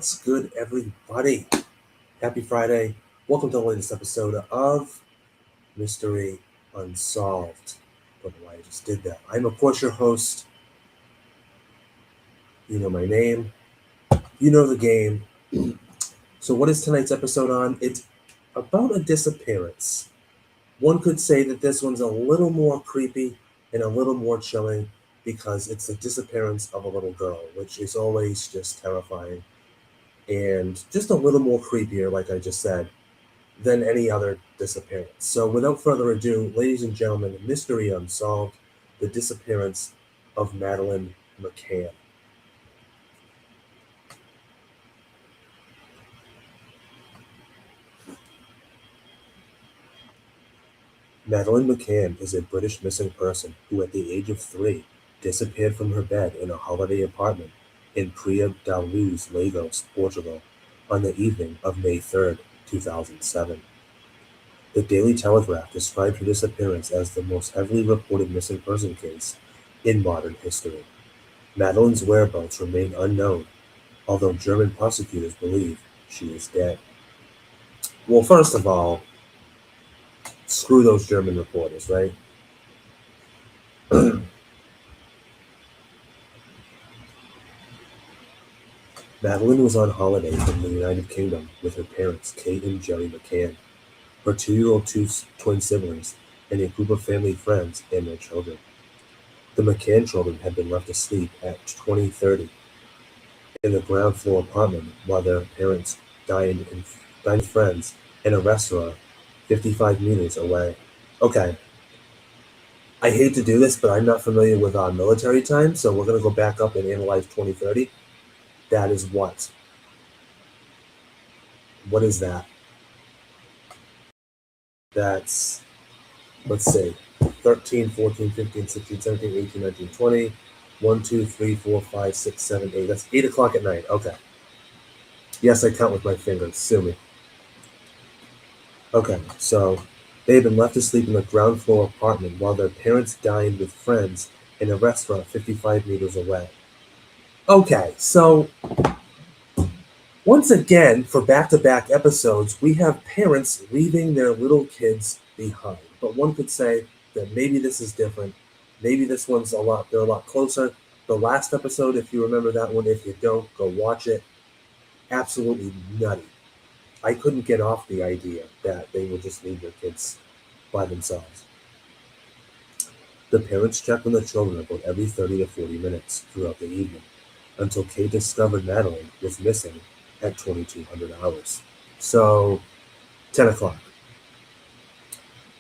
What's good, everybody? Happy Friday. Welcome to the latest episode of Mystery Unsolved. Don't know why I just did that. I'm, of course, your host. You know my name. You know the game. So, what is tonight's episode on? It's about a disappearance. One could say that this one's a little more creepy and a little more chilling because it's the disappearance of a little girl, which is always just terrifying and just a little more creepier, like I just said, than any other disappearance. So without further ado, ladies and gentlemen, Mystery Unsolved, the disappearance of Madeleine McCann. Madeleine McCann is a British missing person who at the age of 3 disappeared from her bed in a holiday apartment in Praia da Luz, Lagos, Portugal, on the evening of May 3rd, 2007. The Daily Telegraph described her disappearance as the most heavily reported missing person case in modern history. Madeleine's whereabouts remain unknown, although German prosecutors believe she is dead. Well, first of all, screw those German reporters, right? Madeleine was on holiday in the United Kingdom with her parents, Kate and Jerry McCann, her 2-year-old twin siblings, and a group of family friends and their children. The McCann children had been left asleep at 20:30 in the ground floor apartment while their parents dined with friends in a restaurant 55 meters away. Okay, I hate to do this, but I'm not familiar with military time, so we're going to go back up and analyze 2030. That is what? What is that? That's, let's see, 13, 14, 15, 16, 17, 18, 19, 20. 1, 2, 3, 4, 5, 6, 7, 8. That's 8 o'clock at night. Okay. Yes, I count with my fingers. Sue me. Okay, so they had been left asleep in the ground floor apartment while their parents dined with friends in a restaurant 55 meters away. Okay, so once again, for back-to-back episodes, we have parents leaving their little kids behind. But one could say that maybe this is different. Maybe this one's they're a lot closer. The last episode, if you remember that one, if you don't, go watch it. Absolutely nutty. I couldn't get off the idea that they would just leave their kids by themselves. The parents checked on the children about every 30 to 40 minutes throughout the evening until Kate discovered Madeleine was missing at 2200 hours. So, 10 o'clock.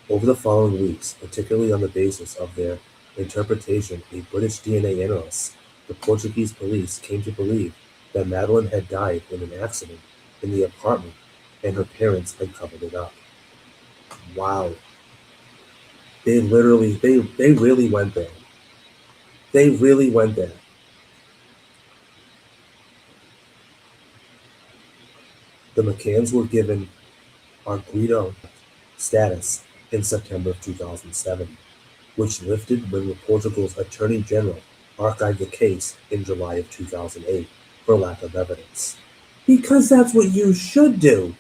Over the following weeks, particularly on the basis of their interpretation, a British DNA analyst, the Portuguese police came to believe that Madeleine had died in an accident in the apartment and her parents had covered it up. Wow. They really went there. They really went there. The McCanns were given arguido status in September of 2007, which lifted when Portugal's Attorney General archived the case in July of 2008 for lack of evidence. Because that's what you should do.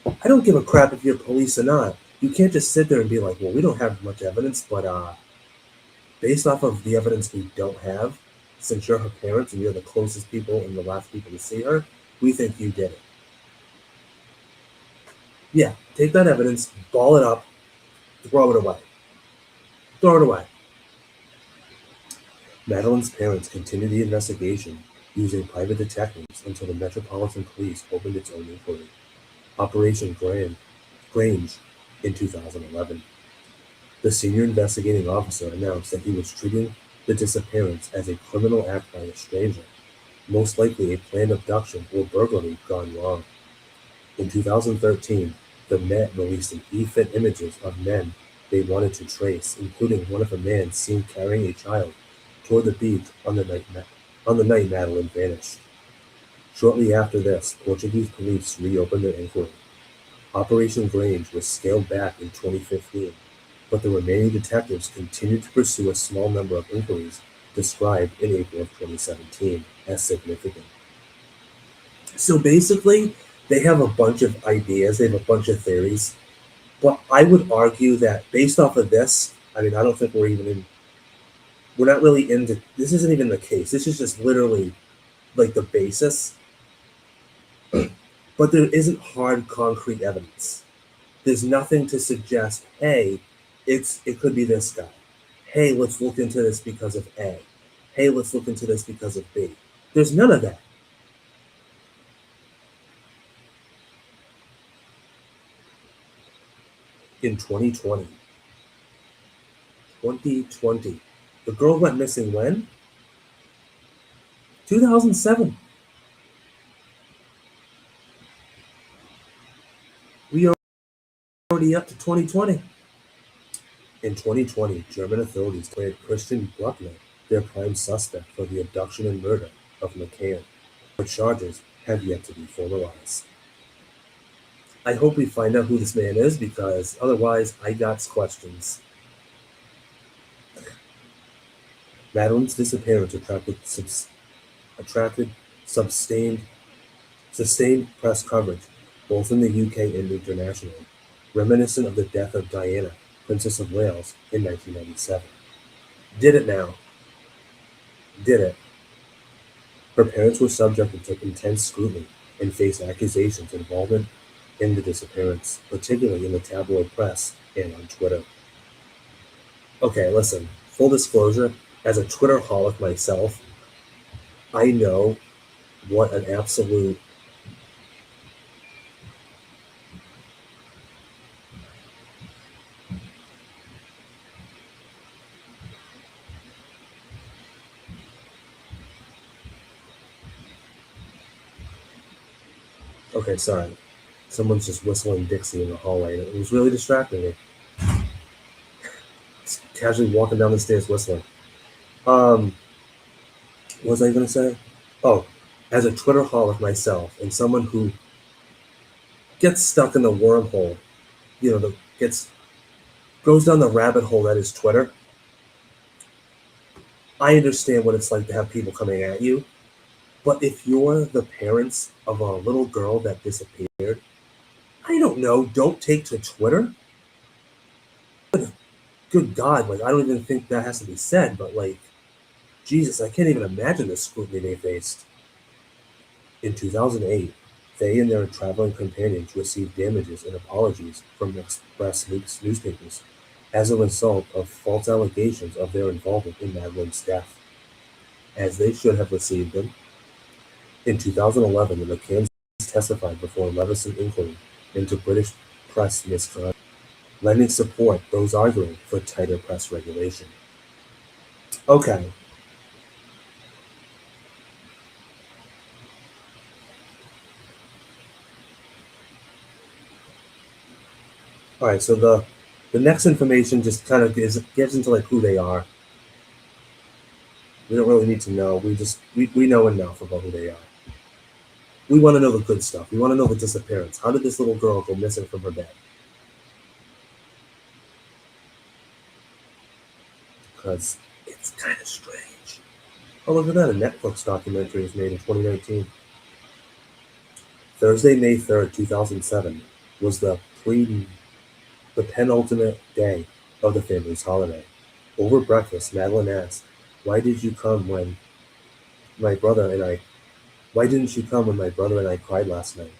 I don't give a crap if you're police or not. You can't just sit there and be like, well, we don't have much evidence, but based off of the evidence we don't have, since you're her parents and you're the closest people and the last people to see her, we think you did it. Yeah, take that evidence, ball it up, throw it away. Throw it away. Madeleine's parents continued the investigation using private detectives until the Metropolitan Police opened its own inquiry, Operation Grange, in 2011. The senior investigating officer announced that he was treating the disappearance as a criminal act by a stranger, most likely a planned abduction or burglary gone wrong. In 2013, the Met released an e-fit images of men they wanted to trace, including one of a man seen carrying a child toward the beach on the night Madeleine vanished. Shortly after this, Portuguese police reopened their inquiry. Operation Grange was scaled back in 2015, but the remaining detectives continued to pursue a small number of inquiries described in April of 2017 as significant. So basically, they have a bunch of ideas, they have a bunch of theories, but I would argue that based off of this, I mean, I don't think we're not really into, this isn't even the case. This is just literally like the basis, but there isn't hard concrete evidence. There's nothing to suggest, hey, it could be this guy. Hey, let's look into this because of A. Hey, let's look into this because of B. There's none of that. In 2020, the girl went missing when? 2007. We are already up to 2020. In 2020, German authorities declared Christian Bruckner their prime suspect for the abduction and murder of McCann. But charges have yet to be formalized. I hope we find out who this man is because otherwise I got questions. Madeleine's disappearance attracted sustained, sustained press coverage, both in the UK and internationally, reminiscent of the death of Diana, Princess of Wales, in 1997. Did it now? Did it? Her parents were subjected to intense scrutiny and faced accusations of involvement in the disappearance, particularly in the tabloid press and on Twitter. Okay, listen, full disclosure, as a Twitter holic myself, I know what an absolute. Okay, sorry. Someone's just whistling Dixie in the hallway, and it was really distracting me. Just casually walking down the stairs whistling. Um, what was I going to say? Oh, as a Twitter holic myself, and someone who gets stuck in the wormhole, gets goes down the rabbit hole that is Twitter. I understand what it's like to have people coming at you, but if you're the parents of a little girl that disappeared, I don't know, don't take to Twitter. Good God, like I don't even think that has to be said, but like Jesus, I can't even imagine the scrutiny they faced. In 2008, they and their traveling companions received damages and apologies from express newspapers as a result of false allegations of their involvement in Madeleine's death, as they should have received them. In 2011, the McCanns testified before a Leveson inquiry into British press misconduct, lending support those arguing for tighter press regulation. Okay, all right. So the next information just kind of gives into like who they are. We don't really need to know. We know enough about who they are. We want to know the good stuff. We want to know the disappearance. How did this little girl go missing from her bed? Because it's kind of strange. Oh, look at that. A Netflix documentary was made in 2019. Thursday, May 3rd, 2007 was the penultimate day of the family's holiday. Over breakfast, Madeline asked, Why did you come when my brother and I why didn't you come when my brother and I cried last night?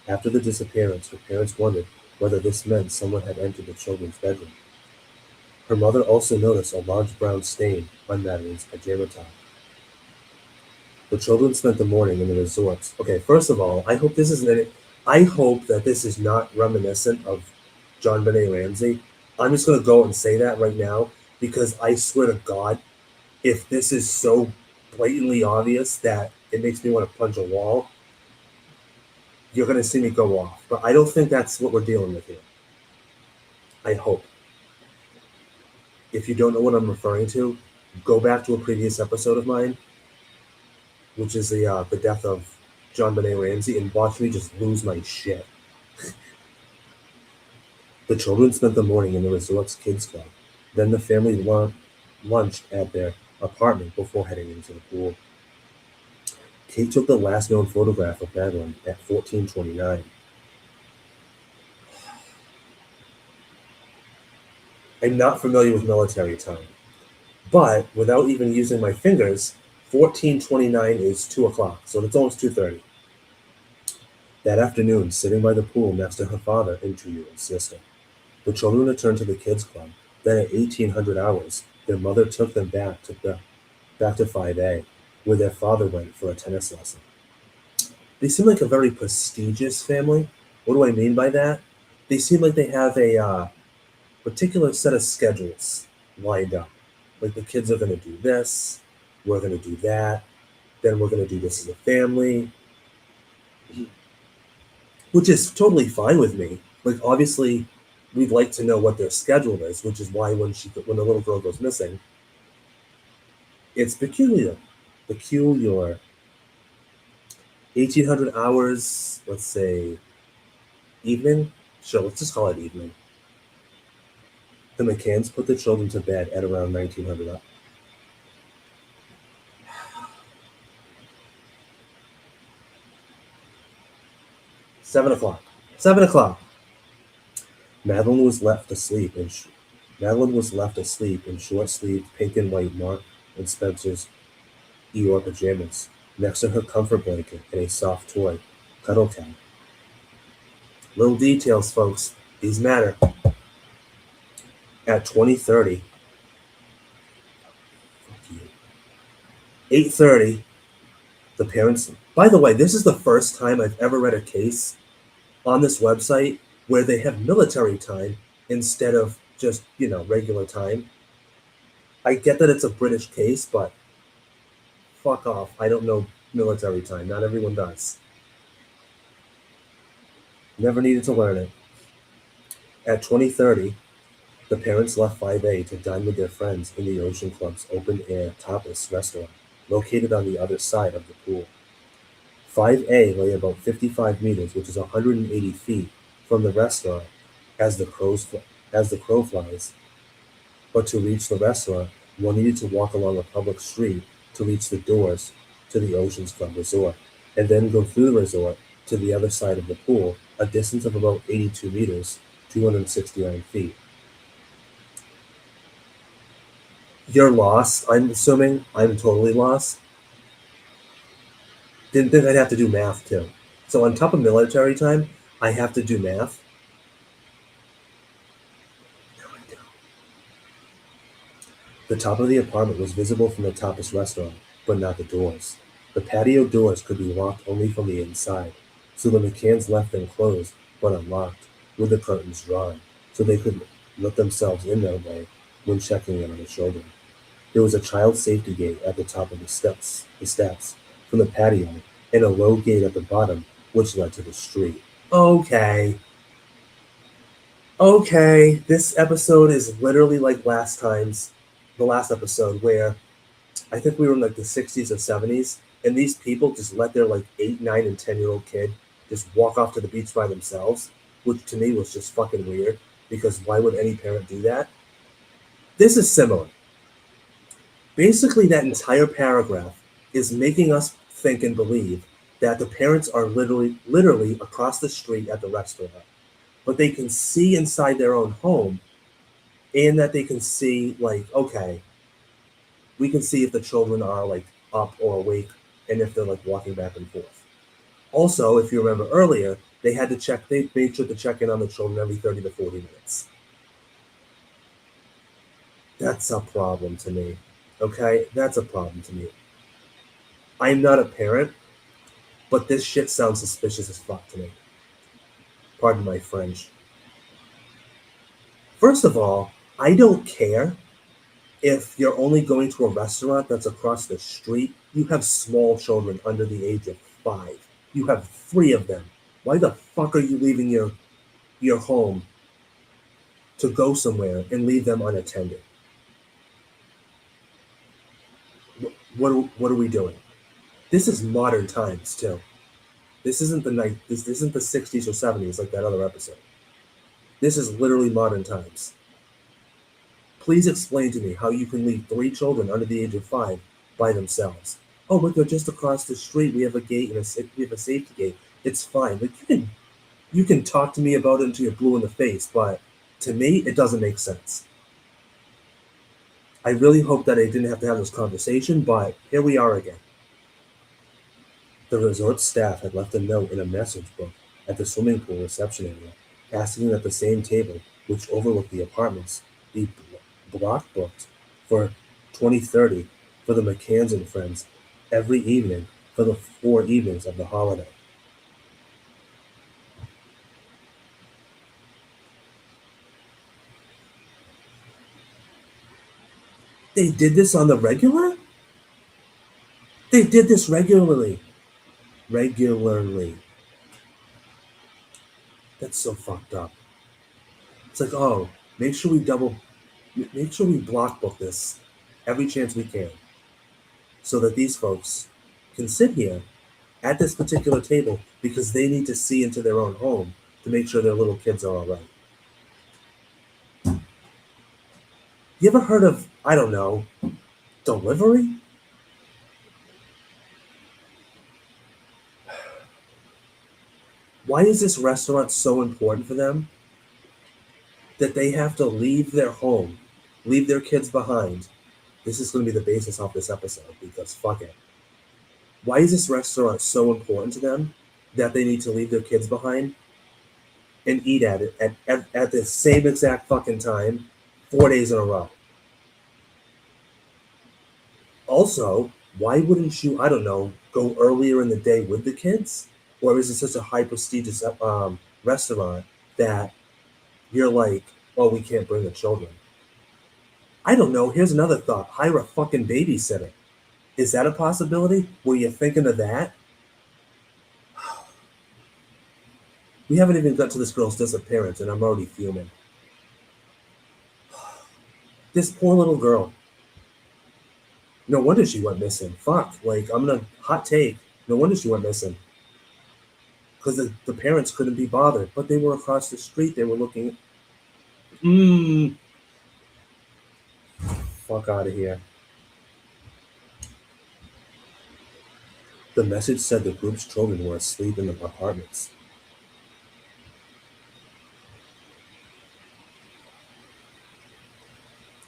After the disappearance, her parents wondered whether this meant someone had entered the children's bedroom. Her mother also noticed a large brown stain on Madeleine's pajama top. The children spent the morning in the resorts. Okay, first of all, I hope that this is not reminiscent of John Benet Ramsey. I'm just gonna go and say that right now because I swear to God, if this is so blatantly obvious that it makes me want to punch a wall, you're gonna see me go off. But I don't think that's what we're dealing with here. I hope. If you don't know what I'm referring to, go back to a previous episode of mine, which is the death of John Benet Ramsey, and watch me just lose my shit. The children spent the morning in the resort's kids club. Then the family lunched at their apartment before heading into the pool. Kate took the last known photograph of Madeleine at 14:29. I'm not familiar with military time, but without even using my fingers, 14:29 is 2 o'clock, so it's almost 2:30. That afternoon, sitting by the pool next to her father and 2-year-old sister, the children returned to the kids' club. Then at 1800 hours, their mother took them back to 5A, where their father went for a tennis lesson. They seem like a very prestigious family. What do I mean by that? They seem like they have a particular set of schedules lined up. Like the kids are going to do this, we're going to do that, then we're going to do this as a family, which is totally fine with me. Like obviously, we'd like to know what their schedule is, which is why when the little girl goes missing, it's peculiar. Peculiar. 1800 hours, let's say evening? Sure, let's just call it evening. The McCanns put the children to bed at around 1900. 7 o'clock. 7 o'clock. Madeline was left asleep in Madeline was left asleep in short-sleeved pink and white Mark and Spencer's Eeyore pajamas, next to her comfort blanket and a soft toy cuddle cat. Little details, folks. These matter. At 20:30, 8:30, the parents. By the way, this is the first time I've ever read a case on this website where they have military time instead of just, regular time. I get that it's a British case, but fuck off. I don't know military time. Not everyone does. Never needed to learn it. At 20:30, the parents left 5A to dine with their friends in the Ocean Club's open-air tapas restaurant, located on the other side of the pool. 5A lay about 55 meters, which is 180 feet, from the restaurant as as the crow flies. But to reach the restaurant, one needed to walk along a public street to reach the doors to the Oceans Club Resort, and then go through the resort to the other side of the pool, a distance of about 82 meters, 269 feet. You're lost, I'm assuming. I'm totally lost. Didn't think I'd have to do math too. So on top of military time, I have to do math. No, I don't. The top of the apartment was visible from the tapas restaurant, but not the doors. The patio doors could be locked only from the inside, so the McCanns left them closed but unlocked, with the curtains drawn, so they could let themselves in that way when checking in on the children. There was a child safety gate at the top of the steps from the patio, and a low gate at the bottom, which led to the street. Okay, okay, this episode is literally like the last episode where I think we were in like the 60s or 70s, and these people just let their like 8, 9, and 10-year-old kid just walk off to the beach by themselves, which to me was just fucking weird because why would any parent do that? This is similar. Basically, that entire paragraph is making us think and believe that the parents are literally across the street at the restaurant, but they can see inside their own home, and that they can see like, okay, we can see if the children are like up or awake, and if they're like walking back and forth. Also, if you remember earlier, they made sure to check in on the children every 30 to 40 minutes. That's a problem to me. Okay? That's a problem to me. I'm not a parent, but this shit sounds suspicious as fuck to me. Pardon my French. First of all, I don't care if you're only going to a restaurant that's across the street. You have small children under the age of 5. You have 3 of them. Why the fuck are you leaving your home to go somewhere and leave them unattended? What are we doing? This is modern times too. This isn't the night. This isn't the 60s or 70s like that other episode. This is literally modern times. Please explain to me how you can leave 3 children under the age of 5 by themselves. Oh, but they're just across the street. We have a gate and we have a safety gate. It's fine. Like you can talk to me about it until you're blue in the face, but to me, it doesn't make sense. I really hope that I didn't have to have this conversation, but here we are again. The resort staff had left a note in a message book at the swimming pool reception area, asking that the same table, which overlooked the apartments, be block booked for 2030 for the McCanns and friends every evening for the 4 evenings of the holiday. They did this on the regular? They did this regularly. Regularly. That's so fucked up. It's like, oh, make sure we make sure we block book this every chance we can so that these folks can sit here at this particular table because they need to see into their own home to make sure their little kids are all right. You ever heard of, I don't know, delivery? Why is this restaurant so important for them that they have to leave their home, leave their kids behind? This is going to be the basis of this episode because fuck it. Why is this restaurant so important to them that they need to leave their kids behind and eat at it at the same exact fucking time 4 days in a row? Also, why wouldn't you, I don't know, go earlier in the day with the kids? Or is it such a high prestigious restaurant that you're like, oh, we can't bring the children? I don't know. Here's another thought: hire a fucking babysitter. Is that a possibility? Were you thinking of that? We haven't even got to this girl's disappearance, and I'm already fuming. This poor little girl. No wonder she went missing. Fuck. Like, I'm gonna hot take. No wonder she went missing. Because the parents couldn't be bothered, but they were across the street. They were looking. Mmm. Fuck out of here. The message said the group's children were asleep in the apartments.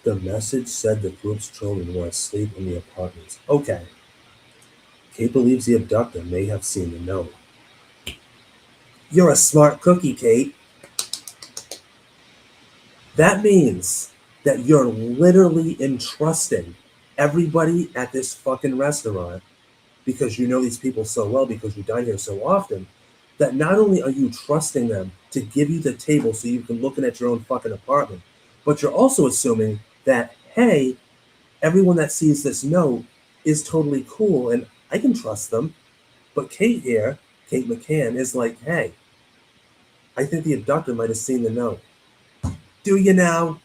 The message said the group's children were asleep in the apartments. Okay. Kate believes the abductor may have seen the note. You're a smart cookie, Kate. That means that you're literally entrusting everybody at this fucking restaurant because you know these people so well because you dine here so often that not only are you trusting them to give you the table so you can look in at your own fucking apartment, but you're also assuming that, hey, everyone that sees this note is totally cool and I can trust them. But Kate here, Kate McCann, is like, hey, I think the abductor might have seen the note. Do you now?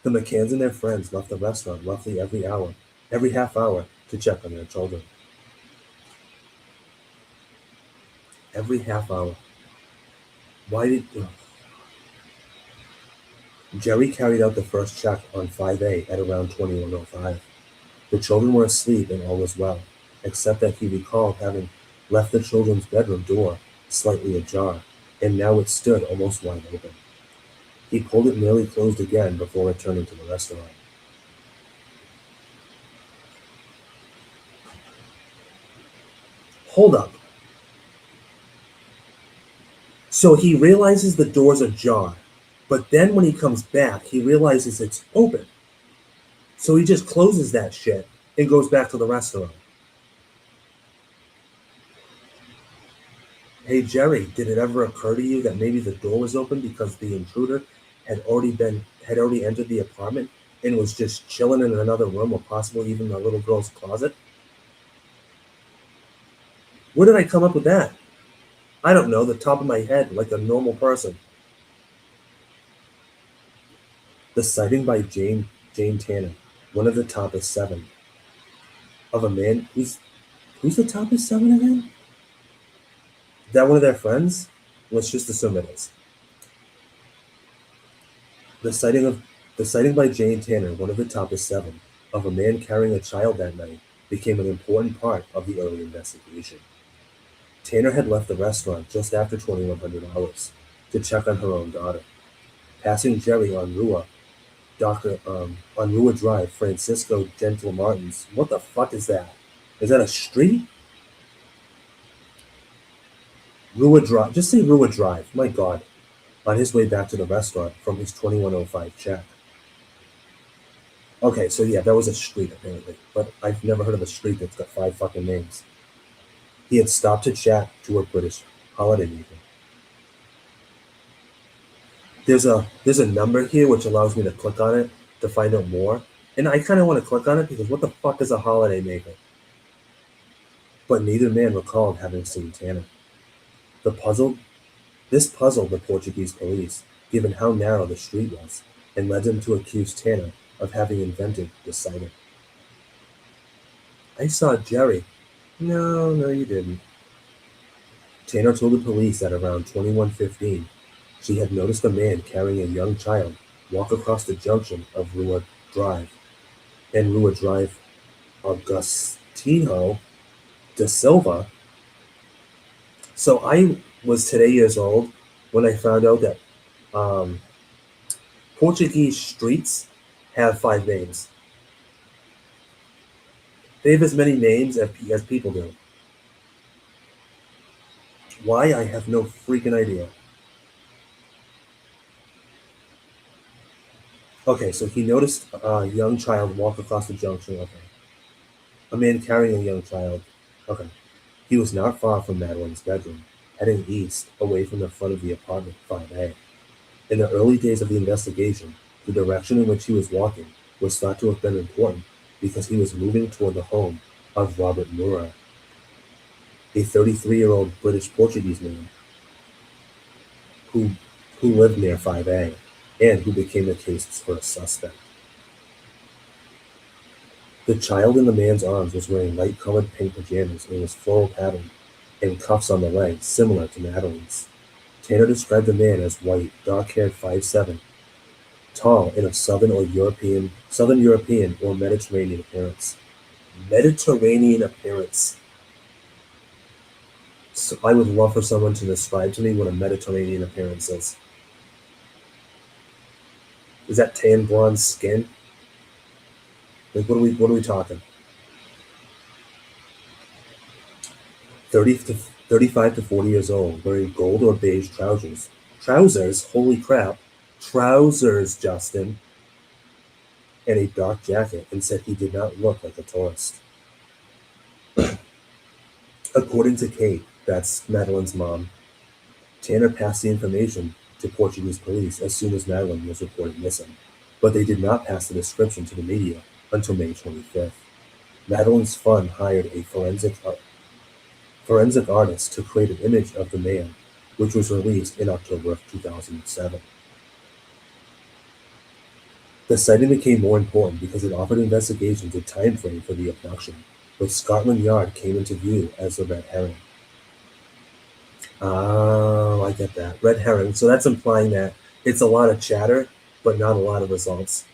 The McCanns and their friends left the restaurant roughly every half hour, to check on their children. Every half hour. Why did Jerry carried out the first check on 5A at around 21:05? The children were asleep and all was well, except that he recalled having left the children's bedroom door slightly ajar, and now it stood almost wide open. He pulled it nearly closed again before returning to the restaurant. Hold up. So he realizes the door's ajar, but then when he comes back, he realizes it's open. So he just closes that shit and goes back to the restaurant. Hey Jerry, did it ever occur to you that maybe the door was open because the intruder had already entered the apartment and was just chilling in another room or possibly even the little girl's closet? Where did I come up with that? I don't know, the top of my head, like a normal person. The sighting by Jane Tanner, one of the top is seven, of a man who's the top is seven again? Is that one of their friends? Let's just assume it is. The sighting of the sighting by Jane Tanner, one of the top is seven, of a man carrying a child that night became an important part of the early investigation. Tanner had left the restaurant just after 2100 hours to check on her own daughter. Passing Jerry on Rua Drive, Francisco Gentle Martins. What the fuck is that? Is that a street? Rua Drive. Just say Rua Drive. My God. On his way back to the restaurant from his 2105 check. Okay, so yeah, that was a street apparently, but I've never heard of a street that's got five fucking names. He had stopped to chat to a British holidaymaker. There's a number here which allows me to click on it to find out more, and I kind of want to click on it because what the fuck is a holidaymaker? But neither man recalled having seen Tanner. The puzzled This puzzled the Portuguese police, given how narrow the street was, and led them to accuse Tanner of having invented the sighting. I saw Jerry. No, no, you didn't. Tanner told the police at around 21:15 she had noticed a man carrying a young child walk across the junction of Rua Drive and Rua Drive Augustino da Silva. So I was today years old when I found out that um, Portuguese streets have five names. They have as many names as people do. Why? I have no freaking idea. Okay, so he noticed a young child walk across the junction. Okay. A man carrying a young child. Okay. He was not far from Madeleine's bedroom, heading east, away from the front of the apartment 5A. In the early days of the investigation, the direction in which he was walking was thought to have been important because he was moving toward the home of Robert Moura, a 33-year-old British Portuguese man who, who lived near 5A and who became the case's first suspect. The child in the man's arms was wearing light-colored pink pajamas and was floral patterned and cuffs on the legs, similar to Madeleine's. Tanner described the man as white, dark-haired 5'7", tall, and of Southern European or Mediterranean appearance. Mediterranean appearance. So I would love for someone to describe to me what a Mediterranean appearance is. Is that tan blonde skin? Like what are we talking? 35 to 40 years old, wearing gold or beige trousers. Trousers, holy crap. Trousers, Justin. And a dark jacket, and said he did not look like a tourist. According to Kate, that's Madeleine's mom, Tanner passed the information to Portuguese police as soon as Madeleine was reported missing, but they did not pass the description to the media until May 25th. Madeleine's fund hired a forensic artist to create an image of the man, which was released in October of 2007. The sighting became more important because it offered investigations a time frame for the abduction, but Scotland Yard came into view as the red herring. Oh, I get that. Red herring. So that's implying that it's a lot of chatter, but not a lot of results.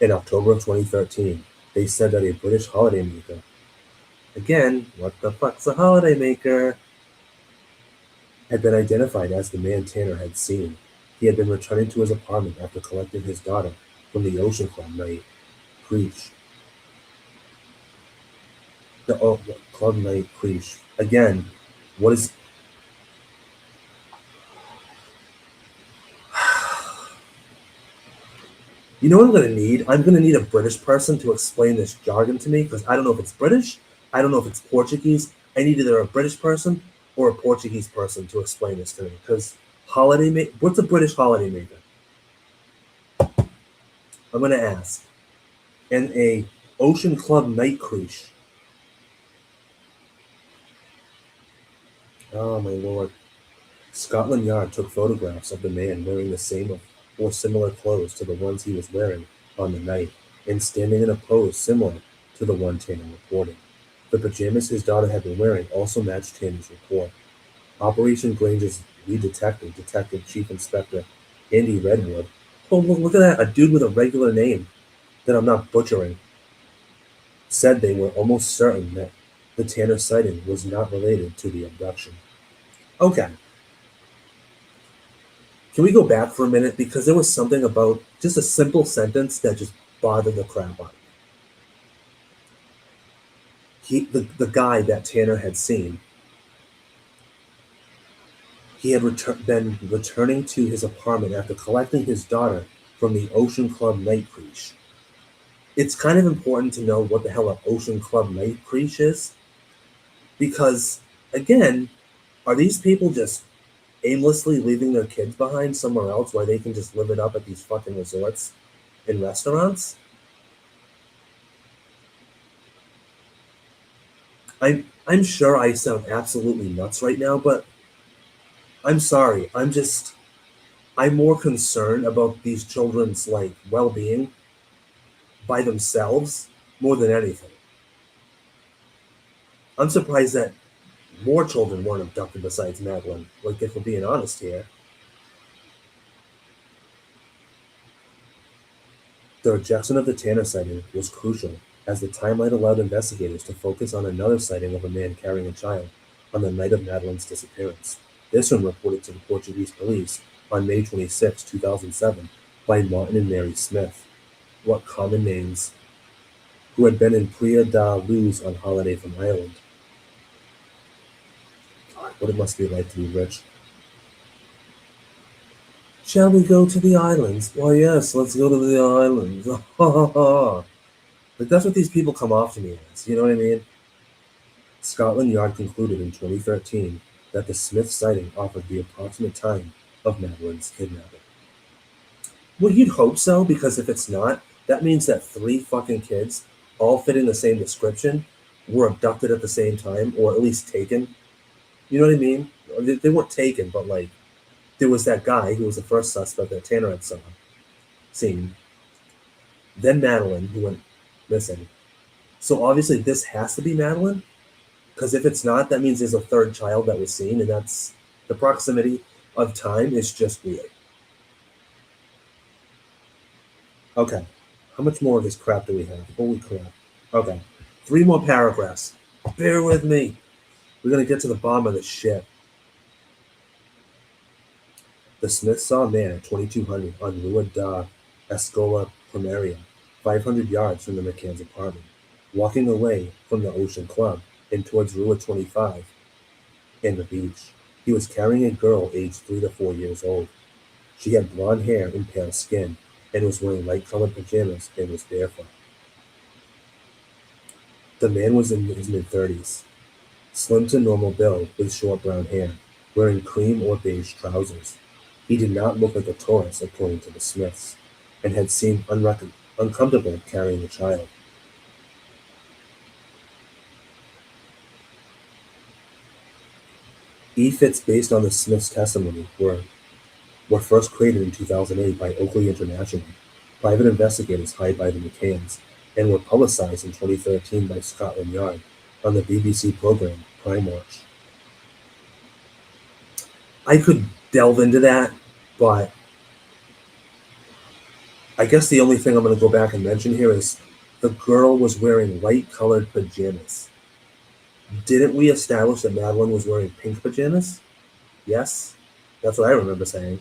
In October of 2013, they said that a British holidaymaker, again, what the fuck's a holidaymaker, had been identified as the man Tanner had seen. He had been returning to his apartment after collecting his daughter from the Ocean Club night Creech. Club night Creech. Again, what is... You know what I'm going to need? I'm going to need a British person to explain this jargon to me because I don't know if it's British, I don't know if it's Portuguese. I need either a British person or a Portuguese person to explain this to me because what's a British holidaymaker? I'm going to ask. And a Ocean Club night Creech. Oh my lord. Scotland Yard took photographs of the man wearing the same or similar clothes to the ones he was wearing on the night and standing in a pose similar to the one Tanner reported. The pajamas his daughter had been wearing also matched Tanner's report. Operation Granger's lead detective, Detective Chief Inspector Andy Redwood. Oh, look at that, a dude with a regular name. that I'm not butchering, said they were almost certain that the Tanner sighting was not related to the abduction. Okay, can we go back for a minute? Because there was something about just a simple sentence that just bothered the crap out of me. The guy that Tanner had seen, he had been returning to his apartment after collecting his daughter from the Ocean Club night creche. It's kind of important to know what the hell an Ocean Club night creche is, because, again, are these people just aimlessly leaving their kids behind somewhere else where they can just live it up at these fucking resorts and restaurants? I'm sure I sound absolutely nuts right now, but I'm sorry. I'm more concerned about these children's like well-being by themselves more than anything. I'm surprised that more children weren't abducted besides Madeleine. Like, if we're being honest here, the rejection of the Tanner sighting was crucial, as the timeline allowed investigators to focus on another sighting of a man carrying a child on the night of Madeleine's disappearance. This one reported to the Portuguese police on May 26, 2007, by Martin and Mary Smith, what common names, who had been in Praia da Luz on holiday from Ireland. God, what it must be like to be rich. Shall we go to the islands? Why, yes, let's go to the islands. Like, that's what these people come off to me as, you know what I mean? Scotland Yard concluded in 2013 that the Smith sighting offered the approximate time of Madeleine's kidnapping. Well, you'd hope so, because if it's not, that means that three fucking kids, all fitting the same description, were abducted at the same time, or at least taken. You know what I mean? They weren't taken, but like, there was that guy who was the first suspect that Tanner had seen. Then Madeleine, who went missing. So obviously, this has to be Madeleine, because if it's not, that means there's a third child that was seen, and that's the proximity of time is just weird. Okay, how much more of this crap do we have? Holy crap. Okay, three more paragraphs. Bear with me. We're gonna get to the bottom of this shit. The Smiths saw a man at 2200 on Rua da Escola Primaria, 500 yards from the McCann's apartment, walking away from the Ocean Club and towards Rua 25 and the beach. He was carrying a girl aged 3 to 4 years old. She had blonde hair and pale skin and was wearing light-colored pajamas and was barefoot. The man was in his mid-30s, slim to normal build with short brown hair, wearing cream or beige trousers. He did not look like a tourist, according to the Smiths, and had seemed uncomfortable carrying a child. E-fits based on the Smiths' testimony were first created in 2008 by Oakley International, private investigators hired by the McCanns, and were publicized in 2013 by Scotland Yard on the BBC program Crime Watch. I could delve into that, but I guess the only thing I'm going to go back and mention here is the girl was wearing light-colored pajamas. Didn't we establish that Madeleine was wearing pink pajamas? Yes? That's what I remember saying.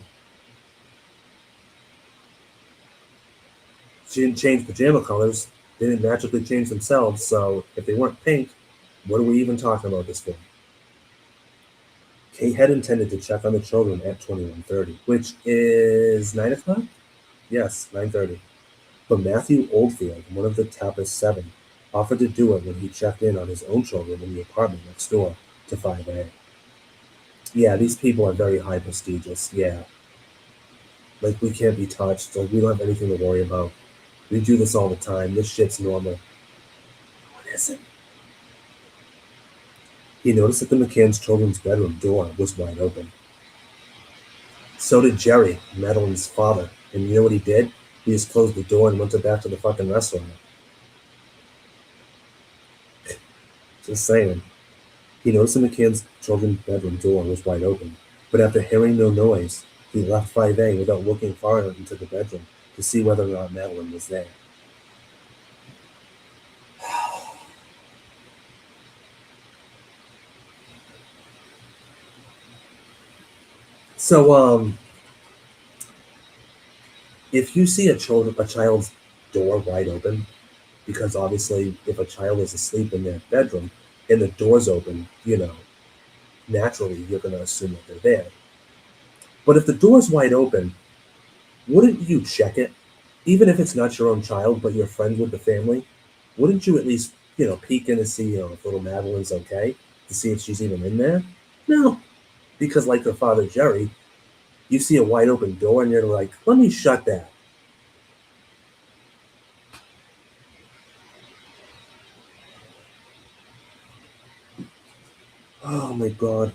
She didn't change pajama colors. They didn't magically change themselves, so if they weren't pink, what are we even talking about this for? Kate had intended to check on the children at 21:30, which is 9 o'clock? Yes, 9:30. But Matthew Oldfield, one of the Tapas 7, offered to do it when he checked in on his own children in the apartment next door to 5A. Yeah, these people are very high prestigious, yeah. Like, we can't be touched, like, we don't have anything to worry about. We do this all the time, this shit's normal. What is it? He noticed that the McCann's children's bedroom door was wide open. So did Jerry, Madeleine's father, and you know what he did? He just closed the door and went back to the fucking restaurant. Just saying. He noticed the McCann's children's bedroom door was wide open, but after hearing no noise, he left 5A without looking far into the bedroom to see whether or not Madeleine was there. So, if you see a child's door wide open, because obviously if a child is asleep in their bedroom and the door's open, naturally you're going to assume that they're there. But if the door's wide open, wouldn't you check it? Even if it's not your own child, but you're friends with the family, wouldn't you at least, peek in to see, if little Madeleine's okay, to see if she's even in there? No, because like her father Jerry, you see a wide open door and you're like, let me shut that. Oh my god.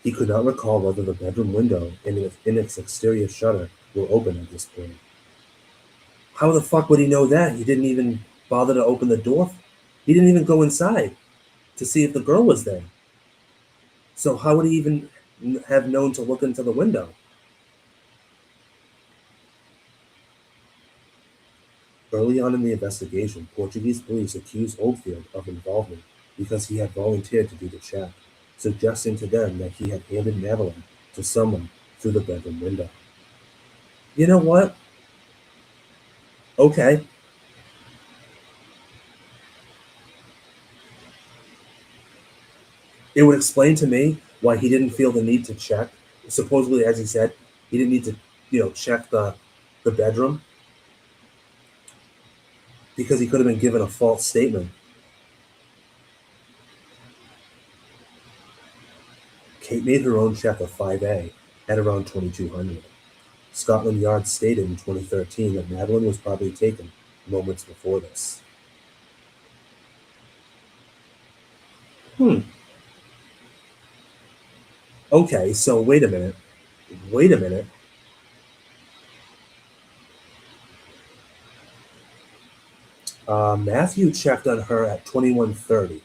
He could not recall whether the bedroom window and its exterior shutter were open at this point. How the fuck would he know that? He didn't even bother to open the door. He didn't even go inside to see if the girl was there. So how would he even have known to look into the window? Early on in the investigation, Portuguese police accused Oldfield of involvement because he had volunteered to do the check, suggesting to them that he had handed Madeleine to someone through the bedroom window. You know what? Okay. It would explain to me why he didn't feel the need to check. Supposedly, as he said, he didn't need to, check the bedroom because he could have been given a false statement. Kate made her own check of 5A at around 2200. Scotland Yard stated in 2013 that Madeleine was probably taken moments before this. Hmm. Okay, so wait a minute. Wait a minute. Matthew checked on her at 2130.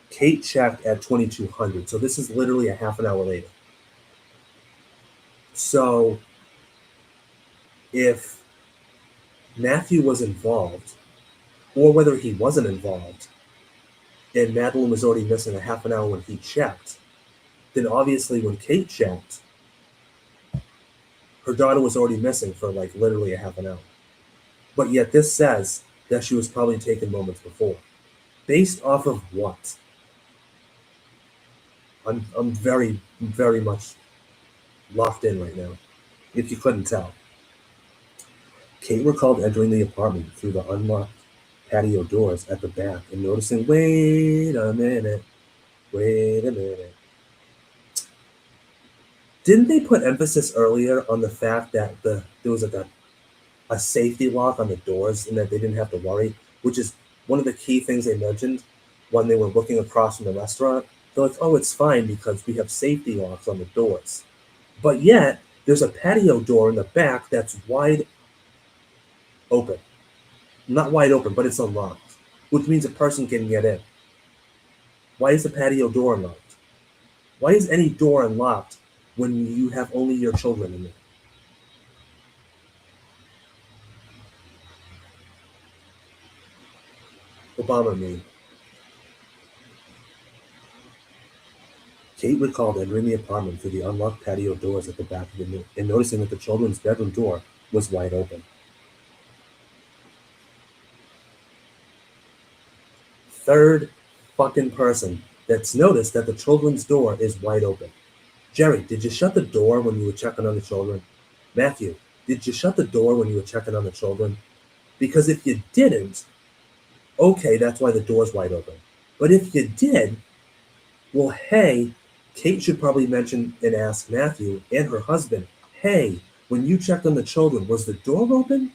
Kate checked at 2200. So this is literally a half an hour later. So if Matthew was involved, or whether he wasn't involved, and Madeleine was already missing a half an hour when he checked, then obviously when Kate checked, her daughter was already missing for like literally a half an hour. But yet this says that she was probably taken moments before. Based off of what? I'm very, very much locked in right now, if you couldn't tell. Kate recalled entering the apartment through the unlocked patio doors at the back and noticing, wait a minute. Didn't they put emphasis earlier on the fact that there was like a safety lock on the doors and that they didn't have to worry, which is one of the key things they mentioned when they were looking across from the restaurant. They're like, oh, it's fine because we have safety locks on the doors. But yet, there's a patio door in the back that's wide open. Not wide open, but it's unlocked, which means a person can get in. Why is the patio door unlocked? Why is any door unlocked when you have only your children in there? Obama me. Kate recalled entering the apartment through the unlocked patio doors at the back of the room and noticing that the children's bedroom door was wide open. Third fucking person that's noticed that the children's door is wide open. Jerry, did you shut the door when you were checking on the children? Matthew, did you shut the door when you were checking on the children? Because if you didn't, okay, that's why the door's wide open. But if you did, well, hey, Kate should probably mention and ask Matthew and her husband, hey, when you checked on the children, was the door open?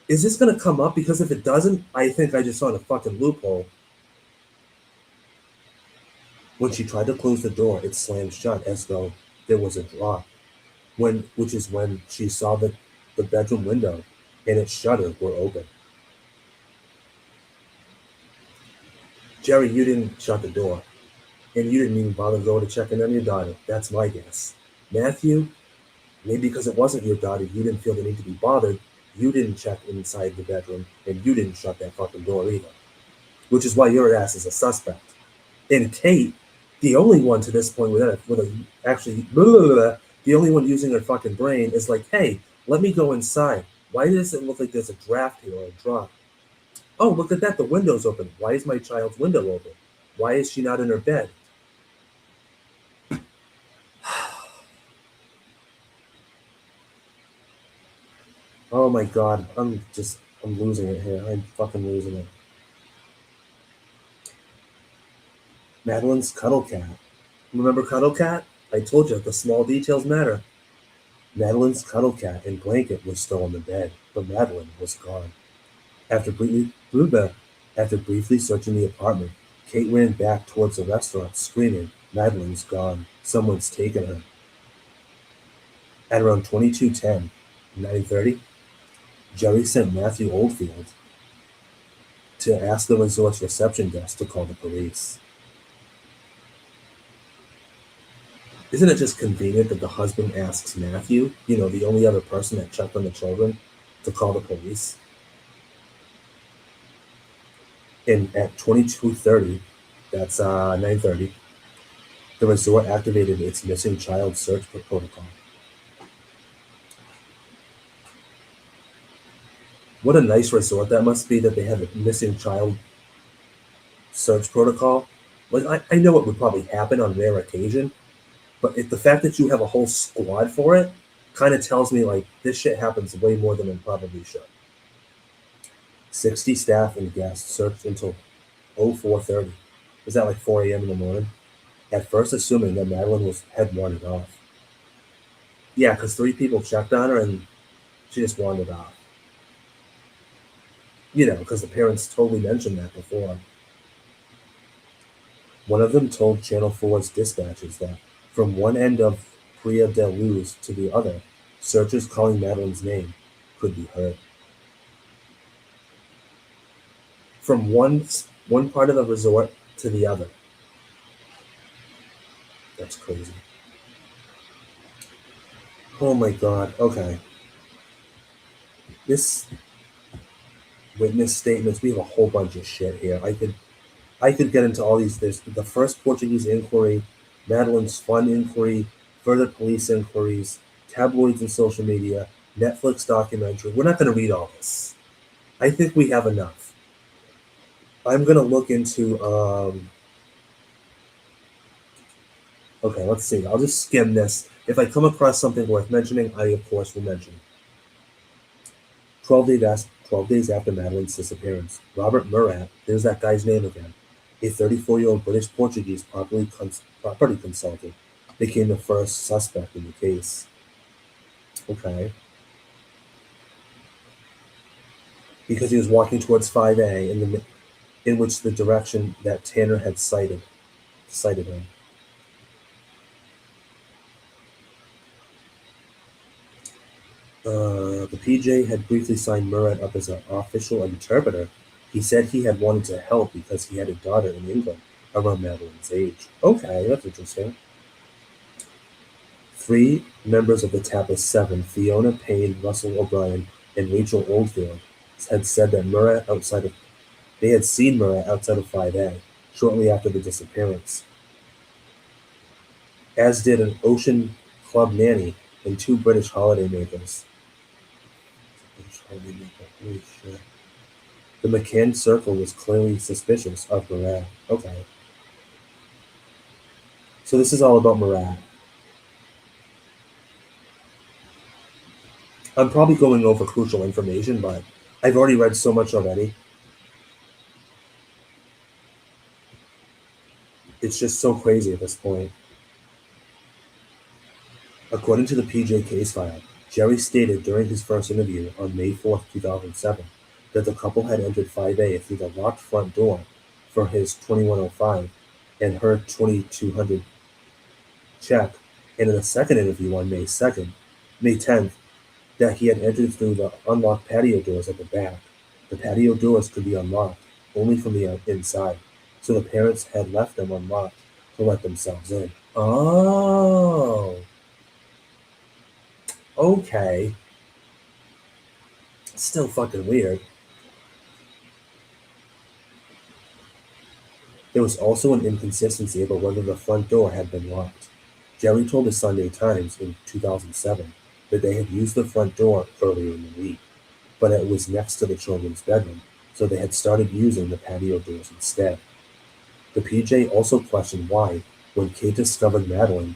Is this going to come up? Because if it doesn't, I think I just saw a fucking loophole. When she tried to close the door, it slammed shut as though there was a drop. Which is when she saw the bedroom window and its shutters were open. Jerry, you didn't shut the door, and you didn't even bother to go to check in on your daughter. That's my guess. Matthew, maybe because it wasn't your daughter, you didn't feel the need to be bothered. You didn't check inside the bedroom, and you didn't shut that fucking door either. Which is why your ass is a suspect. And Kate, The only one to this point with a actually blah, blah, blah, blah, the only one using her fucking brain is like, hey, let me go inside. Why does it look like there's a draft here or a drop? Oh, look at that, the window's open. Why is my child's window open? Why is she not in her bed? Oh my god, I'm losing it here. I'm fucking losing it. Madeleine's cuddle cat. Remember Cuddle Cat? I told you the small details matter. Madeleine's cuddle cat and blanket was still on the bed, but Madeleine was gone. After briefly searching the apartment, Kate ran back towards the restaurant, screaming, Madeleine's gone. Someone's taken her. At around 22:10, 9:30, Jerry sent Matthew Oldfield to ask the resort's reception desk to call the police. Isn't it just convenient that the husband asks Matthew, the only other person that checked on the children, to call the police? And at 22:30, that's 9:30, the resort activated its missing child search protocol. What a nice resort that must be that they have a missing child search protocol. Like I know it would probably happen on rare occasion, but the fact that you have a whole squad for it kind of tells me like this shit happens way more than it probably should. 60 staff and guests searched until 04:30. Is that like 4 a.m. in the morning? At first assuming that Madeline had wandered off. Yeah, because three people checked on her and she just wandered off. Because the parents totally mentioned that before. One of them told Channel 4's dispatchers that from one end of Praia de Luz to the other, searchers calling Madeleine's name could be heard. From one part of the resort to the other. That's crazy. Oh my god. Okay. This witness statements, we have a whole bunch of shit here. I could get into all these. There's the first Portuguese inquiry, Madeleine's fun inquiry, further police inquiries, tabloids and social media, Netflix documentary. We're not going to read all this. I think we have enough. I'm going to look into. Okay, let's see. I'll just skim this. If I come across something worth mentioning, I of course will mention. 12 days after Madeleine's disappearance, Robert Murat, there's that guy's name again, a 34-year-old British Portuguese property consultant, became the first suspect in the case. Okay. Because he was walking towards 5A in which the direction that Tanner had cited him. The PJ had briefly signed Murat up as an official interpreter. He said he had wanted to help because he had a daughter in England around Madeleine's age. Okay, that's interesting. Three members of the Tappas Seven, Fiona Payne, Russell O'Brien, and Rachel Oldfield, had said that they had seen Murat outside of 5A shortly after the disappearance, as did an Ocean Club nanny and two British holidaymakers. Holy shit. The McCann circle was clearly suspicious of Murat. Okay. So this is all about Murat. I'm probably going over crucial information, but I've already read so much already. It's just so crazy at this point. According to the PJ case file, Jerry stated during his first interview on May 4th, 2007, that the couple had entered 5A through the locked front door for his 2105 and her 2200 check, and in a second interview on May 10th, that he had entered through the unlocked patio doors at the back. The patio doors could be unlocked only from the inside, so the parents had left them unlocked to let themselves in. Oh, okay. Still fucking weird. There was also an inconsistency about whether the front door had been locked. Jerry told the Sunday Times in 2007 that they had used the front door earlier in the week, but it was next to the children's bedroom, so they had started using the patio doors instead. The PJ also questioned why, when Kate discovered Madeleine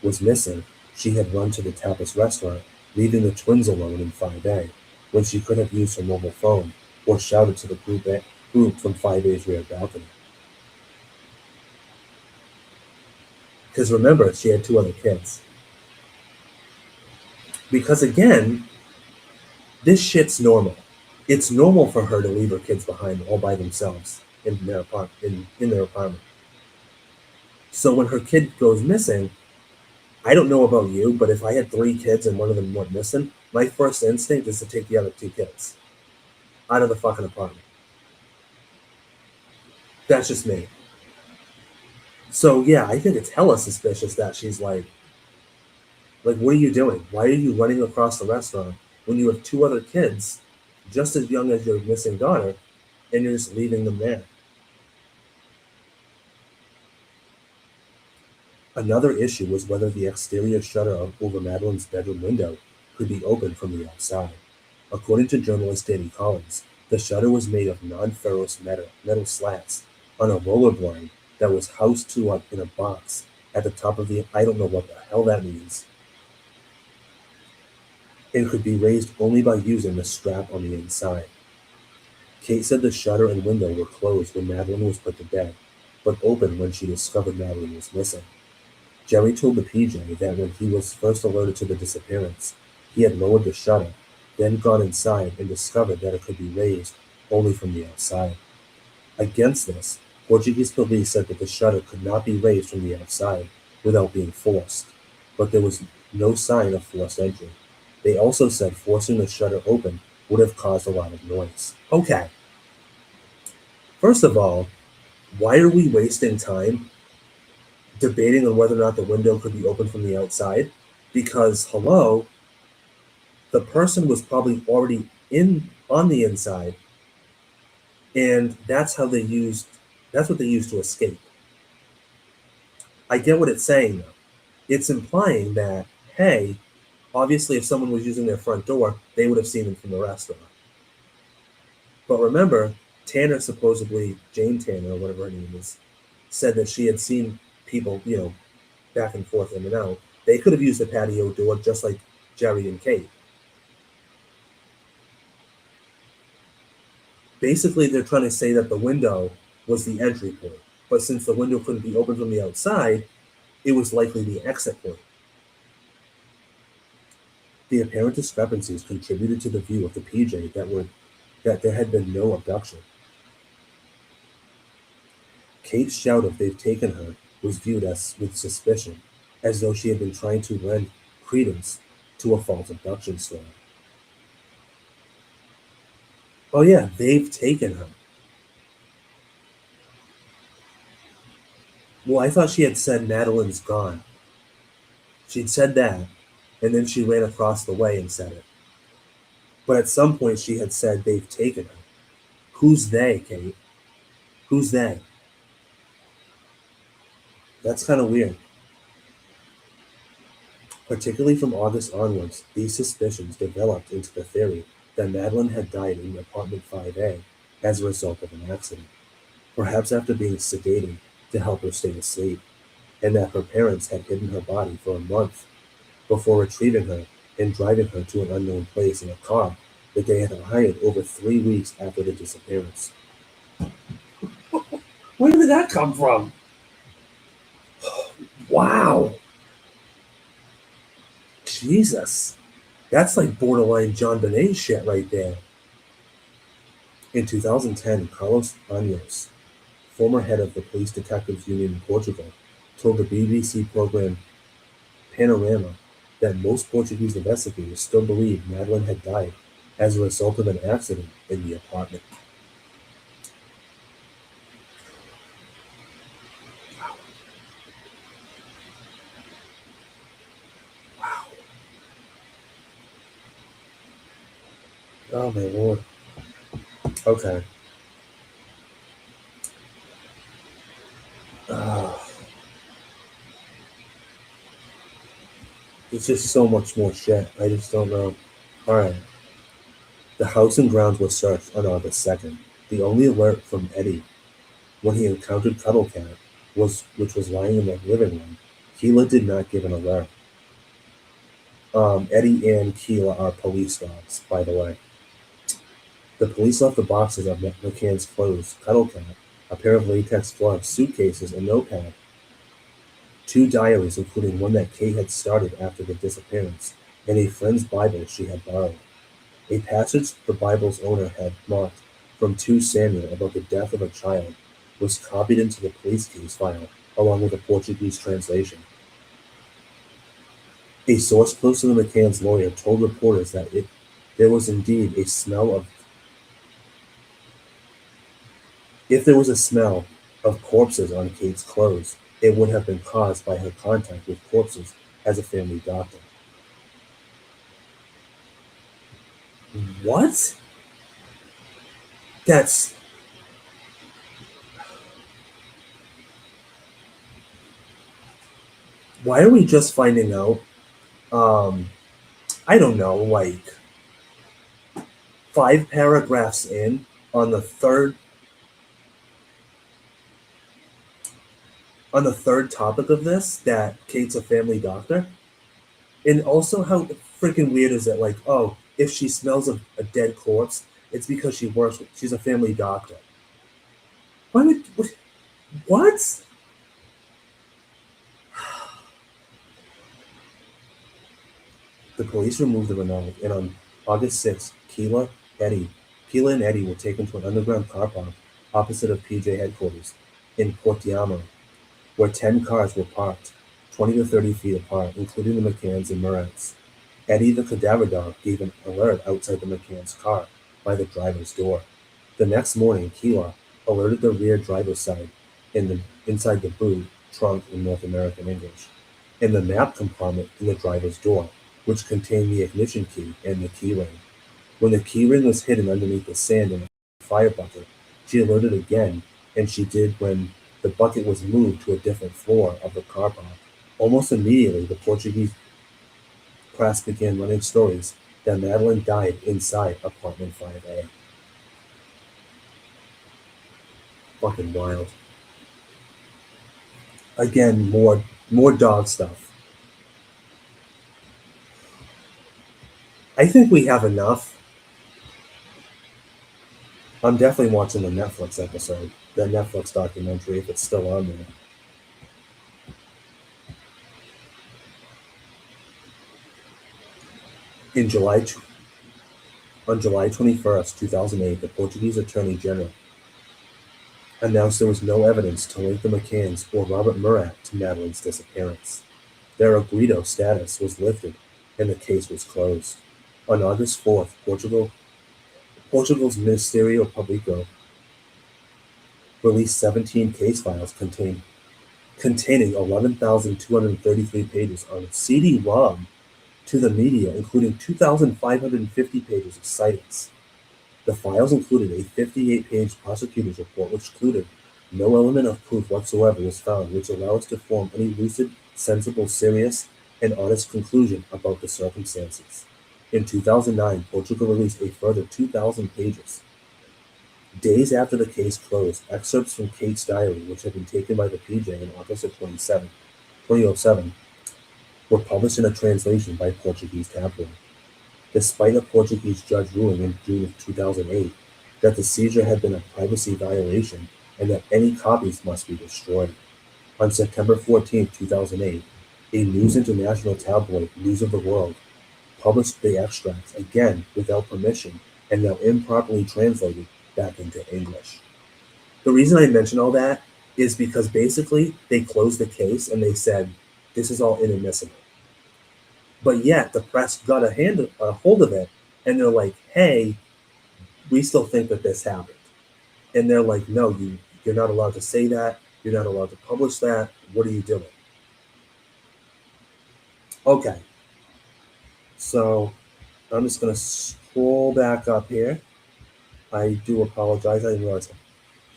was missing, she had run to the Tapas restaurant, leaving the twins alone in 5A, when she could have used her mobile phone or shouted to the group from 5A's rear balcony. Because remember, she had two other kids. Because again, this shit's normal. It's normal for her to leave her kids behind all by themselves in their apartment. So when her kid goes missing, I don't know about you, but if I had three kids and one of them went missing, my first instinct is to take the other two kids out of the fucking apartment. That's just me. So yeah, I think it's hella suspicious that she's like, what are you doing? Why are you running across the restaurant when you have two other kids, just as young as your missing daughter, and you're just leaving them there? Another issue was whether the exterior shutter over Madeleine's bedroom window could be opened from the outside. According to journalist Danny Collins, the shutter was made of non-ferrous metal slats on a roller blind that was housed in a box at the top of the, I don't know what the hell that means, and could be raised only by using the strap on the inside. Kate said the shutter and window were closed when Madeleine was put to bed, but open when she discovered Madeleine was missing. Jerry told the PJ that when he was first alerted to the disappearance, he had lowered the shutter, then gone inside and discovered that it could be raised only from the outside. Against this, Portuguese police said that the shutter could not be raised from the outside without being forced, but there was no sign of forced entry. They also said forcing the shutter open would have caused a lot of noise. Okay, first of all, why are we wasting time debating on whether or not the window could be opened from the outside? Because, hello, the person was probably already in on the inside, and that's what they used to escape. I get what it's saying though. It's implying that, hey, obviously if someone was using their front door, they would have seen them from the restaurant. But remember, Tanner supposedly, Jane Tanner, or whatever her name is, said that she had seen people, back and forth in and out. They could have used the patio door just like Jerry and Kate. Basically, they're trying to say that the window was the entry point. But since the window couldn't be opened from the outside, it was likely the exit point. The apparent discrepancies contributed to the view of the PJ that there had been no abduction. Kate's shout of "they've taken her" was viewed as with suspicion, as though she had been trying to lend credence to a false abduction story. Oh yeah, they've taken her. Well, I thought she had said Madeleine's gone. She'd said that, and then she ran across the way and said it. But at some point she had said they've taken her. Who's they, Kate? Who's they? That's kind of weird. Particularly from August onwards, these suspicions developed into the theory that Madeleine had died in apartment 5A as a result of an accident, perhaps after being sedated to help her stay asleep, and that her parents had hidden her body for a month before retrieving her and driving her to an unknown place in a car that they had hired over 3 weeks after the disappearance. Where did that come from? Wow. Jesus. That's like borderline John Bonet shit right there. In 2010, Carlos Anjos, former head of the Police Detectives Union in Portugal, told the BBC program Panorama that most Portuguese investigators still believe Madeleine had died as a result of an accident in the apartment. Wow. Oh my lord. Okay. Uh, it's just so much more shit. I just don't know. Alright. The house and grounds were searched on August 2nd. The only alert from Eddie when he encountered Cuddle Cat which was lying in the living room. Keela did not give an alert. Eddie and Keela are police dogs, by the way. The police left the boxes of McCann's clothes, Cuddle Cat, a pair of latex gloves, suitcases, a notepad, two diaries, including one that Kay had started after the disappearance, and a friend's Bible she had borrowed. A passage the Bible's owner had marked from 2 Samuel about the death of a child was copied into the police case file, along with a Portuguese translation. A source close to the McCann's lawyer told reporters that there was indeed a smell of if there was a smell of corpses on Kate's clothes, it would have been caused by her contact with corpses as a family doctor. What? That's why are we just finding out? Um, I don't know, like 5 paragraphs in on the third topic of this that Kate's a family doctor, and also how freaking weird is it? Like, oh, if she smells a dead corpse, it's because she's a family doctor. Why would what? The police removed the Renault, and on August 6th, Keela and Eddie were taken to an underground car park opposite of PJ headquarters in Portiamo, where 10 cars were parked, 20 to 30 feet apart, including the McCanns and Murats. Eddie, the cadaver dog, gave an alert outside the McCann's car by the driver's door. The next morning, Keela alerted the rear driver's side inside the boot, trunk in North American English, and the map compartment in the driver's door, which contained the ignition key and the key ring. When the key ring was hidden underneath the sand in a fire bucket, she alerted again, and she did when the bucket was moved to a different floor of the car park. Almost immediately, the Portuguese press began running stories that Madeleine died inside apartment 5A. Fucking wild. Again, more dog stuff. I think we have enough. I'm definitely watching the Netflix episode, the Netflix documentary, if it's still on there. In July, on July 21st, 2008, the Portuguese Attorney General announced there was no evidence to link the McCanns or Robert Murat to Madeleine's disappearance. Their agredo status was lifted, and the case was closed. On August 4th, Portugal's Ministério Público released 17 case files containing 11,233 pages on CD-ROM to the media, including 2,550 pages of sightings. The files included a 58-page prosecutor's report which concluded no element of proof whatsoever was found which allowed us to form any lucid, sensible, serious, and honest conclusion about the circumstances. In 2009, Portugal released a further 2,000 pages. Days after the case closed, excerpts from Kate's diary, which had been taken by the PJ in August of 2007, were published in a translation by a Portuguese tabloid. Despite a Portuguese judge ruling in June of 2008 that the seizure had been a privacy violation and that any copies must be destroyed. On September 14, 2008, a News International tabloid, News of the World, published the extracts again without permission and now improperly translated back into English. The reason I mention all that is because basically they closed the case and they said this is all inadmissible. But yet the press got a hold of it and they're like, hey, we still think that this happened. And they're like, no, you're not allowed to say that. You're not allowed to publish that. What are you doing? Okay. So I'm just going to scroll back up here. I do apologize. I didn't realize how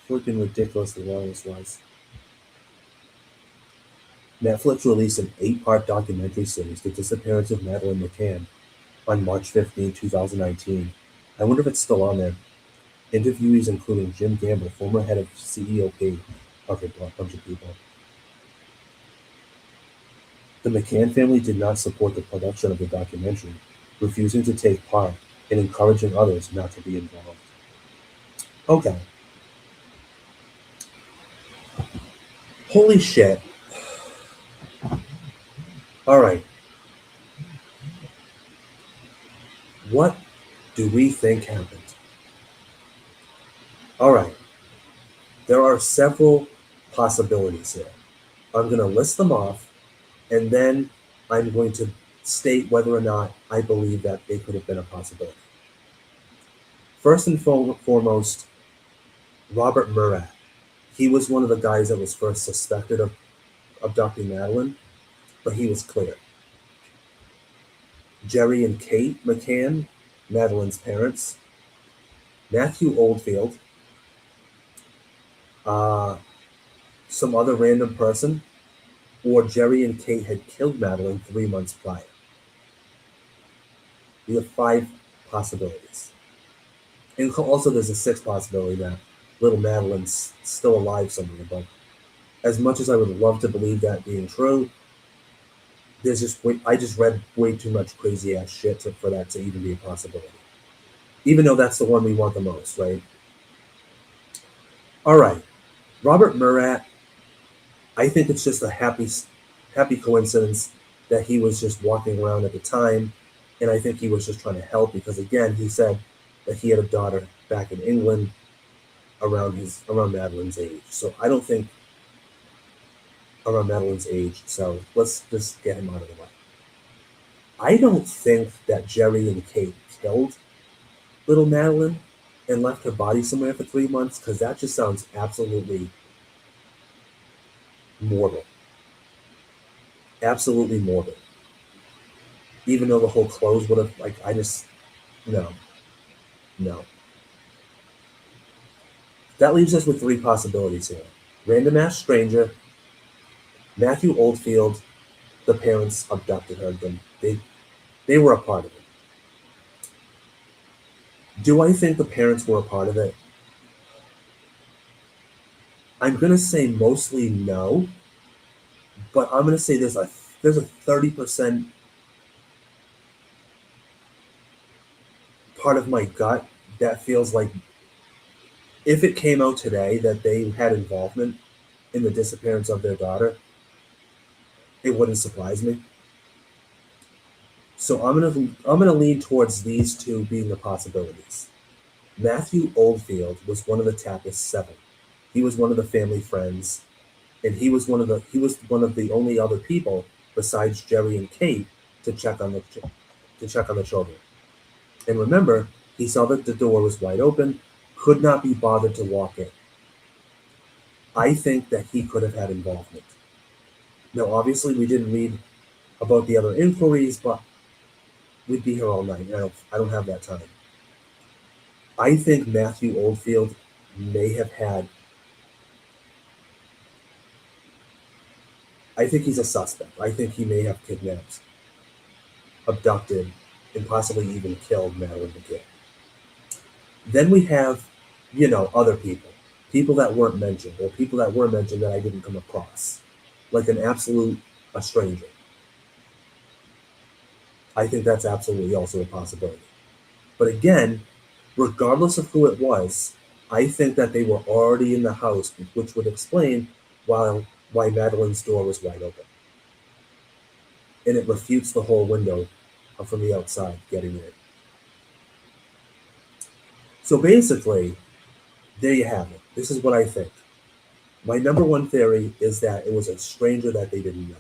freaking ridiculously long this was. Netflix released an 8-part documentary series, The Disappearance of Madeleine McCann, on March 15, 2019. I wonder if it's still on there. Interviewees including Jim Gamble, former head of CEOP, okay, a bunch of people. The McCann family did not support the production of the documentary, refusing to take part and encouraging others not to be involved. Okay, holy shit. All right, what do we think happened? All right, there are several possibilities here. I'm going to list them off, and then I'm going to state whether or not I believe that they could have been a possibility. First and foremost, Robert Murat. He was one of the guys that was first suspected of abducting Madeleine, but he was clear. Jerry and Kate McCann, Madeleine's parents, Matthew Oldfield, uh, some other random person, or Jerry and Kate had killed Madeleine 3 months prior. We have five possibilities. And also, there's a sixth possibility that little Madeleine's still alive somewhere. But as much as I would love to believe that being true, I just read way too much crazy ass shit for that to even be a possibility. Even though that's the one we want the most, right? All right, Robert Murat. I think it's just a happy coincidence that he was just walking around at the time, and I think he was just trying to help because again, he said that he had a daughter back in England around Madeleine's age. So I don't think around Madeleine's age. So let's just get him out of the way. I don't think that Jerry and Kate killed little Madeleine and left her body somewhere for 3 months because that just sounds absolutely morbid. Absolutely morbid. Even though the whole clothes would have, like, I just, no, no. That leaves us with three possibilities here. Random ass stranger, Matthew Oldfield, the parents abducted her. They were a part of it. Do I think the parents were a part of it? I'm gonna say mostly no, but I'm gonna say there's a 30% part of my gut that feels like if it came out today that they had involvement in the disappearance of their daughter, it wouldn't surprise me. So I'm gonna lean towards these two being the possibilities. Matthew Oldfield was one of the Tappas Seven. He was one of the family friends, and he was one of the only other people besides Jerry and Kate to check on the children. And remember, he saw that the door was wide open, could not be bothered to walk in. I think that he could have had involvement. Now, obviously, we didn't read about the other inquiries, but we'd be here all night. I don't have that time. I think Matthew Oldfield may have had. I think he's a suspect. I think he may have kidnapped, abducted, and possibly even killed Madeleine McCann. Then we have, other people, people that weren't mentioned, or people that were mentioned that I didn't come across, like an absolute a stranger. I think that's absolutely also a possibility. But again, regardless of who it was, I think that they were already in the house, which would explain why Madeleine's door was wide open, and it refutes the whole window from the outside getting in. So basically, there you have it. This is what I think. My number one theory is that it was a stranger that they didn't know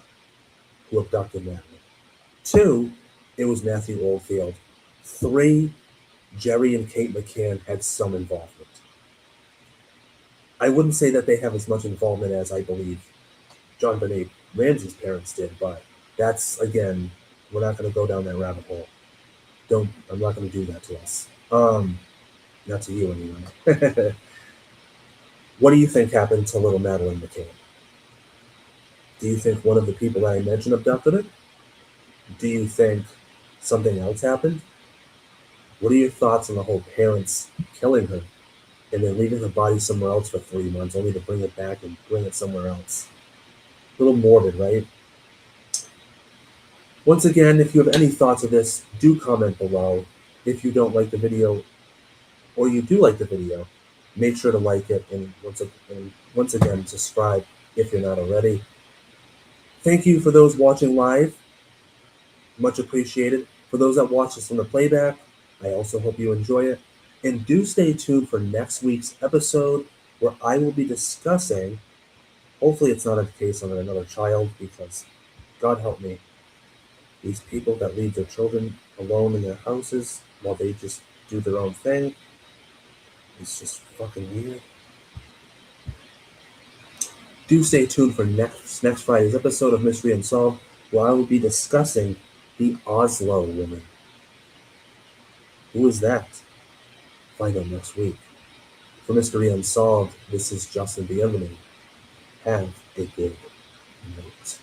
who abducted Madeline. Two, it was Matthew Oldfield. Three, Jerry and Kate McCann had some involvement. I wouldn't say that they have as much involvement as I believe John Benet Ramsey's parents did, but that's again, we're not going to go down that rabbit hole. Don't I'm not going to do that to us. Not to you anyway. What do you think happened to little Madeleine McCann? Do you think one of the people that I mentioned abducted her? Do you think something else happened? What are your thoughts on the whole parents killing her and then leaving her body somewhere else for 3 months only to bring it back and bring it somewhere else? A little morbid, right? Once again, if you have any thoughts of this, do comment below. If you don't like the video or you do like the video, make sure to like it and once again, subscribe if you're not already. Thank you for those watching live. Much appreciated. For those that watch this on the playback, I also hope you enjoy it. And do stay tuned for next week's episode where I will be discussing, hopefully, it's not a case of another child because God help me, these people that leave their children alone in their houses while they just do their own thing, it's just fucking weird. Do stay tuned for next Friday's episode of Mystery Unsolved, where I will be discussing the Oslo woman. Who is that? Find out next week. For Mystery Unsolved, this is Justin Bienvenu. Have a good night.